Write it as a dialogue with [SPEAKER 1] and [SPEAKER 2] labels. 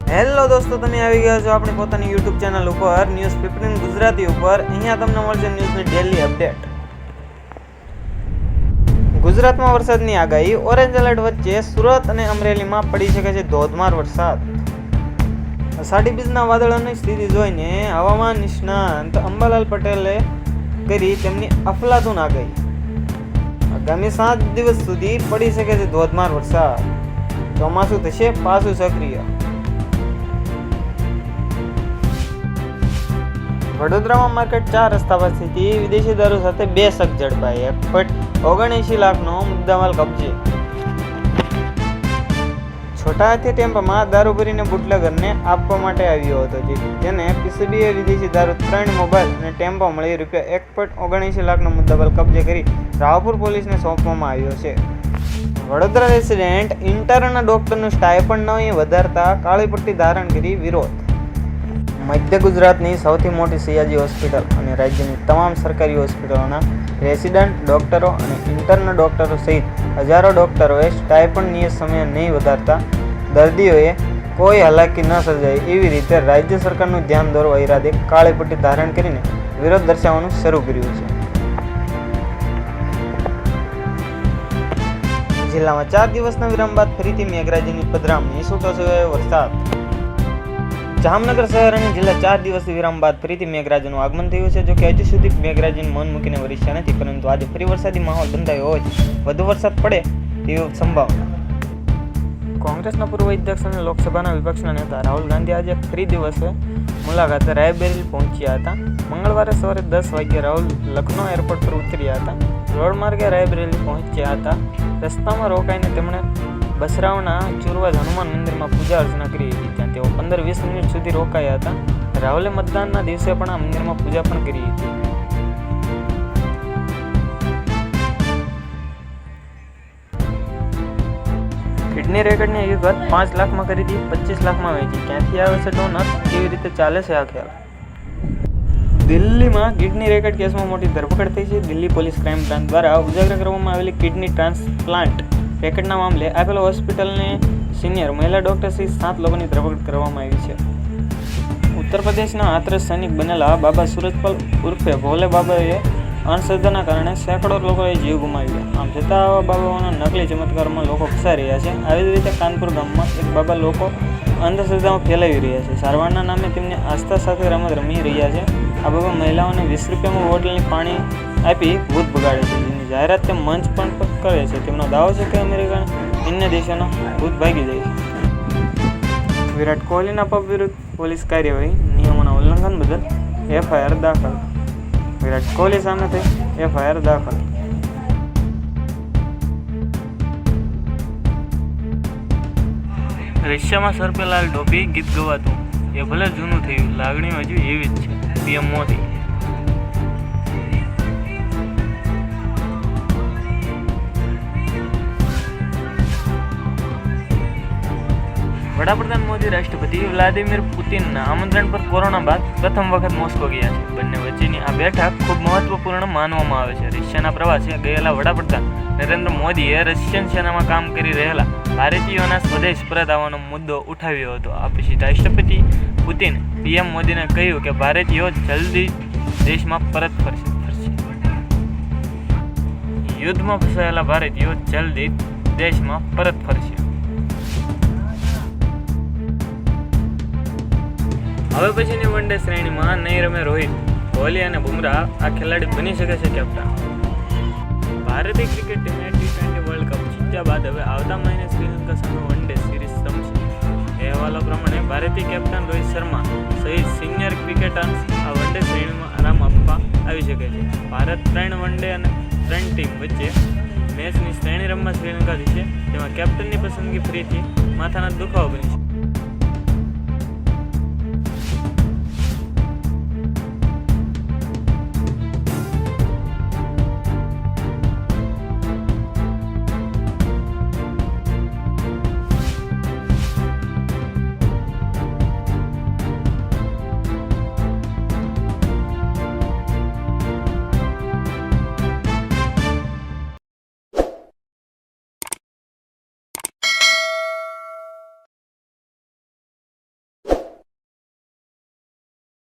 [SPEAKER 1] Hello દોસ્તો, તમે આવી ગયા છો આપણી પોતાની યુટ્યુબ ચેનલ ઉપર ન્યૂઝ પેપર ગુજરાતી ઉપર. અહીંયા તમને મળશે ન્યૂઝની ડેલી અપડેટ. ગુજરાતમાં વરસાદની આગાહી. ઓરેન્જ એલર્ટ વચ્ચે સુરત અને અમરેલીમાં પડી શકે છે ધોધમાર વરસાદ. અષાઢી બીજના વાદળોની સ્થિતિ જોઈને હવામાન નિષ્ણાંત અંબાલાલ પટેલે કરી તેમની અફલાતુન આગાહી. આગામી 7 દિવસ સુધી પડી શકે છે ધોધમાર વરસાદ. ચોમાસું થશે પાછું સક્રિય. વડોદરામાં માર્કેટ 4 રસ્તા પાસેથી વિદેશી દારૂ સાથે 2 શખ્સ ઝડપાઈ. 1.79 લાખનો મુદ્દામાલ કબજે. છોટા હાથી ટેમ્પામાં દારૂ ભરીને બુટલેગરને આપવા માટે આવ્યો હતો, જેને પીસીબીએ વિદેશી દારૂ 3 મોબાઈલ અને ટેમ્પો મળી ₹1.79 લાખનો મુદ્દામાલ કબજે કરી રાવપુર પોલીસને સોંપવામાં આવ્યો છે. વડોદરા રેસિડેન્ટ ઇન્ટર્ન ડોક્ટરનું સ્ટાઇપન્ડ નહીં વધારતા કાળી પટ્ટી ધારણ કરી વિરોધ. મધ્ય ગુજરાતની સૌથી મોટી સયાજી હોસ્પિટલ અને રાજ્યની તમામ સરકારી હોસ્પિટલોના રેસિડન્ટ ડોક્ટરો અને ઇન્ટર્ન ડોક્ટરો સહિત હજારો ડોક્ટરોએ સ્ટાઇપન્ડ નિયત સમય નહીં વધારતા દર્દીઓએ કોઈ હાલાકી ન સર્જાય એવી રીતે રાજ્ય સરકારનું ધ્યાન દોરવા ઈરાદે કાળી પટ્ટી ધારણ કરીને વિરોધ દર્શાવવાનું શરૂ કર્યું છે. જિલ્લામાં 4 દિવસના વિરામ બાદ ફરીથી મેઘરાજાની પધરામણી. છૂટો છવાયો વરસાદ. જામનગર શહેર અને જિલ્લા 4 દિવસથી વિરામ બાદ ફરીથી મેઘરાજાનું આગમન થયું છે. જોકે હજુ સુધી મેઘરાજાને મન મૂકીને વરસ્યા નથી, પરંતુ આજે ફરી વરસાદી માહોલ બંધાયો હોય વધુ વરસાદ પડે તેવી સંભાવના. કોંગ્રેસના પૂર્વ અધ્યક્ષ અને લોકસભાના વિપક્ષના નેતા રાહુલ ગાંધી આજે ફરી દિવસે મુલાકાતે રાયબરેલી પહોંચ્યા હતા. મંગળવારે સવારે 10 વાગ્યે રાહુલ લખનૌ એરપોર્ટ પર ઉતર્યા હતા. રોડ માર્ગે રાયબરેલી પહોંચ્યા હતા. રસ્તામાં રોકાઈને તેમણે બસરાવના ચુરવાજ હનુમાન મંદિરમાં પૂજા અર્ચના કરી હતી. ત્યાં તેઓ 15-20 મિનિટ સુધી રોકાયા હતા. રાહુલે મતદાનના દિવસે પણ આ મંદિરમાં પૂજા પણ કરી હતી. કિડની રેકર્ડની વિગત 5 લાખમાં કરી હતી, 25 લાખમાં વેચી. ક્યાંથી આવે છે ડોનર, કેવી રીતે ચાલે છે આ ખેલ? દિલ્હીમાં કિડની રેકર્ડ કેસમાં મોટી ધરપકડ થઈ છે. દિલ્હી પોલીસ ક્રાઇમ બ્રાન્ચ દ્વારા ઉજાગર કરવામાં આવેલી કિડની ટ્રાન્સપ્લાન્ટ રેકેટના મામલે આપેલો હોસ્પિટલની સિનિયર મહિલા ડોક્ટર સહિત 7 લોકોની ધરપકડ કરવામાં આવી છે. ઉત્તર પ્રદેશના હાથરસ સૈનિક બનેલા બાબા સુરજપાલ ઉર્ફે ભોલે બાબાએ અંધશ્રદ્ધાના કારણે સેંકડો લોકોએ જીવ ગુમાવ્યા. આમ છતાં આવા બાબાઓના નકલી ચમત્કારોમાં લોકો ફસાઈ રહ્યા છે. આવી જ રીતે કાનપુર ગામમાં એક બાબા લોકો અંધશ્રદ્ધામાં ફેલાવી રહ્યા છે. સારવારના નામે તેમની આસ્થા સાથે રમત રમી રહ્યા છે. આ બાબા મહિલાઓને 20 રૂપિયામાં બોટલની પાણી આપી ભૂત ભગાડે છે, જેની જાહેરાત તે મંચ પણ કરે છે. તેમનો દાવો છે કે અમેરિકા અન્ય દેશોના ભૂત ભાગી જાય છે. વિરાટ કોહલીના પગ વિરુદ્ધ પોલીસ કાર્યવાહી. નિયમોના ઉલ્લંઘન બદલ એફઆઈઆર દાખલ. વિરાટ કોહલી સામે થઈ એફઆઈઆર દાખલ. રશિયામાં સર્પેલાલ ટોપી ગીત ગવાતું. એ ભલે જૂનું થયું, લાગણીઓ હજુ એવી જ છે. પીએમ મોદી. વડાપ્રધાન મોદી રાષ્ટ્રપતિ વ્લાદિમીર પુતિનના આમંત્રણ પર કોરોના બાદ પ્રથમ વખત મોસ્કો ગયા છે. બંને વચ્ચેની આ બેઠક ખૂબ મહત્વપૂર્ણ માનવામાં આવે છે. રશિયાના પ્રવાસે ગયેલા વડાપ્રધાન નરેન્દ્ર મોદીએ રશિયન સેનામાં કામ કરી રહેલા ભારતીયોના સ્વદેશ પરત આવવાનો મુદ્દો ઉઠાવ્યો હતો. આ પછી રાષ્ટ્રપતિ પુતિન પીએમ મોદીને કહ્યું કે ભારતીયો જલ્દી દેશમાં પરત ફરશે. યુદ્ધમાં ફસાયેલા ભારતીયો જલ્દી દેશમાં પરત ફરશે. હવે પછીની વન ડે શ્રેણીમાં નહીં રમે રોહિત, કોહલી અને બુમરાહ. આ ખેલાડી બની શકે છે કેપ્ટન. ભારતીય ક્રિકેટ ટીમે T20 વર્લ્ડ કપ જીત્યા બાદ હવે આવતા મહિને શ્રીલંકા સામે વન ડે સિરીઝ રમશે. અહેવાલો પ્રમાણે ભારતીય કેપ્ટન રોહિત શર્મા સહિત સિનિયર ક્રિકેટર્સ આ વન ડે શ્રેણીમાં આરામ આપવા આવી શકે છે. ભારત 3 વન ડે અને 3 ટીમ વચ્ચે મેચની શ્રેણી રમવા શ્રીલંકા જશે, જેમાં કેપ્ટનની પસંદગી ફરીથી માથાના દુખાવો બની શકે.